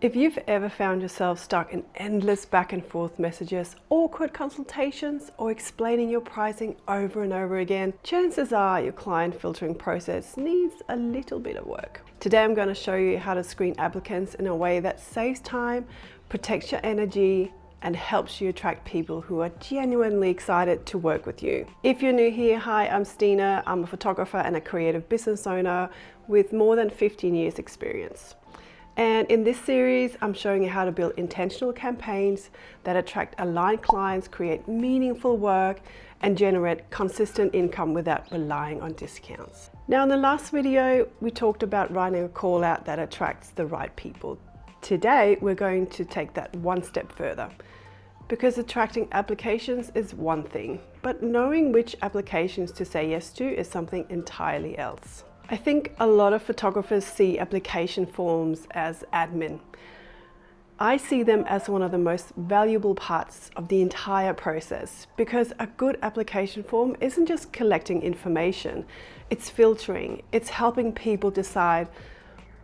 If you've ever found yourself stuck in endless back and forth messages, awkward consultations, or explaining your pricing over and over again, chances are your client filtering process needs a little bit of work. Today I'm going to show you how to screen applicants in a way that saves time, protects your energy, and helps you attract people who are genuinely excited to work with you. If you're new here, hi, I'm Stine. I'm a photographer and a creative business owner with more than 15 years experience. And in this series, I'm showing you how to build intentional campaigns that attract aligned clients, create meaningful work, and generate consistent income without relying on discounts. Now, in the last video, we talked about writing a call out that attracts the right people. Today, we're going to take that one step further, because attracting applications is one thing, but knowing which applications to say yes to is something entirely else. I think a lot of photographers see application forms as admin. I see them as one of the most valuable parts of the entire process, because a good application form isn't just collecting information, it's filtering, it's helping people decide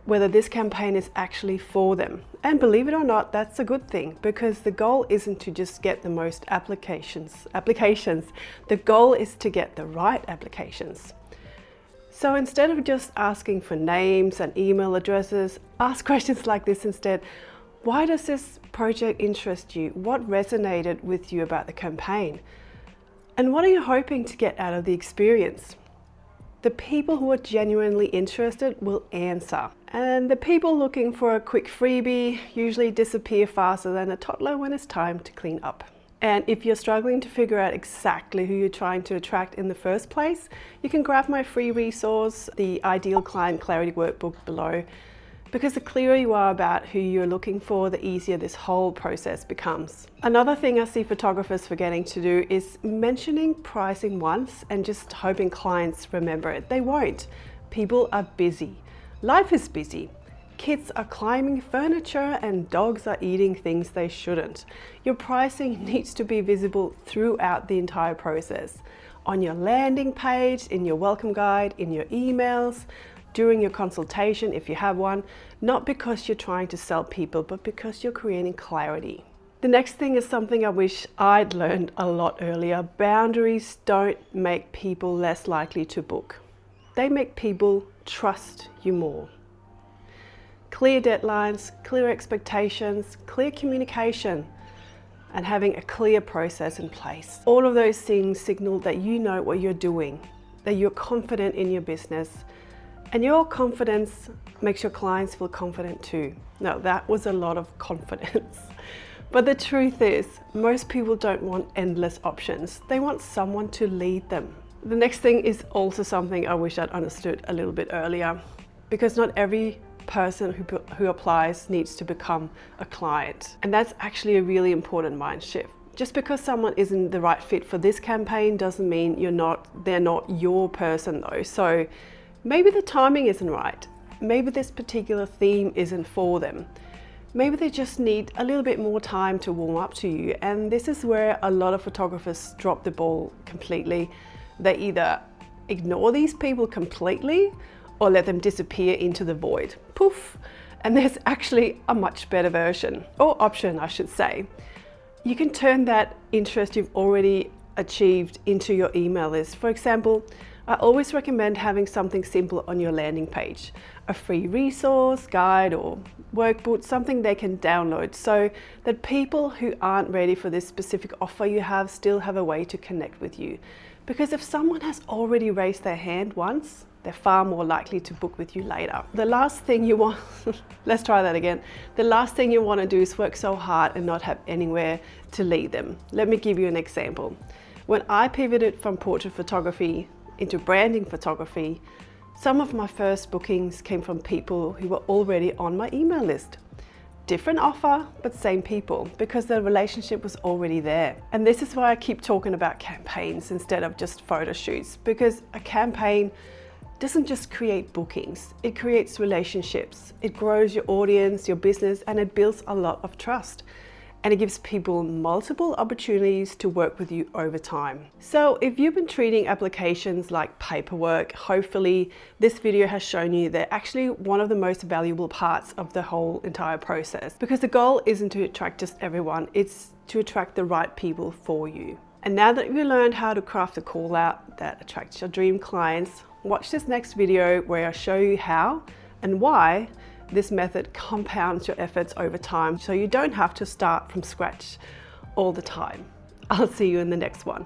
whether this campaign is actually for them. And believe it or not, that's a good thing, because the goal isn't to just get the most applications. The goal is to get the right applications. So instead of just asking for names and email addresses, ask questions like this instead. Why does this project interest you? What resonated with you about the campaign? And what are you hoping to get out of the experience? The people who are genuinely interested will answer. And the people looking for a quick freebie usually disappear faster than a toddler when it's time to clean up. And if you're struggling to figure out exactly who you're trying to attract in the first place, you can grab my free resource, the Ideal Client Clarity Workbook, below, because the clearer you are about who you're looking for, the easier this whole process becomes. Another thing I see photographers forgetting to do is mentioning pricing once and just hoping clients remember it. They won't. People are busy. Life is busy. Kids are climbing furniture and dogs are eating things they shouldn't. Your pricing needs to be visible throughout the entire process. On your landing page, in your welcome guide, in your emails, during your consultation if you have one, not because you're trying to sell people, but because you're creating clarity. The next thing is something I wish I'd learned a lot earlier. Boundaries don't make people less likely to book. They make people trust you more. Clear deadlines, clear expectations, clear communication, and having a clear process in place. All of those things signal that you know what you're doing, that you're confident in your business, and your confidence makes your clients feel confident too. Now, that was a lot of confidence. But the truth is, most people don't want endless options. They want someone to lead them. The next thing is also something I wish I'd understood a little bit earlier, because not every person who applies needs to become a client. And that's actually a really important mind shift. Just because someone isn't the right fit for this campaign doesn't mean they're not your person though. So maybe the timing isn't right. Maybe this particular theme isn't for them. Maybe they just need a little bit more time to warm up to you. And this is where a lot of photographers drop the ball completely. They either ignore these people completely or let them disappear into the void. Poof! And there's actually a much better version, or option I should say. You can turn that interest you've already achieved into your email list. For example, I always recommend having something simple on your landing page. A free resource, guide, or workbook, something they can download so that people who aren't ready for this specific offer you have still have a way to connect with you. Because if someone has already raised their hand once, they're far more likely to book with you later. The last thing you want, let's try that again. The last thing you want to do is work so hard and not have anywhere to lead them. Let me give you an example. When I pivoted from portrait photography into branding photography, some of my first bookings came from people who were already on my email list. Different offer, but same people, because the relationship was already there. And this is why I keep talking about campaigns instead of just photo shoots, because a campaign doesn't just create bookings, it creates relationships. It grows your audience, your business, and it builds a lot of trust. and it gives people multiple opportunities to work with you over time. So if you've been treating applications like paperwork, hopefully this video has shown you they're actually one of the most valuable parts of the whole entire process, because the goal isn't to attract just everyone, it's to attract the right people for you. And now that you've learned how to craft a call out that attracts your dream clients, watch this next video where I show you how and why this method compounds your efforts over time, so you don't have to start from scratch all the time. I'll see you in the next one.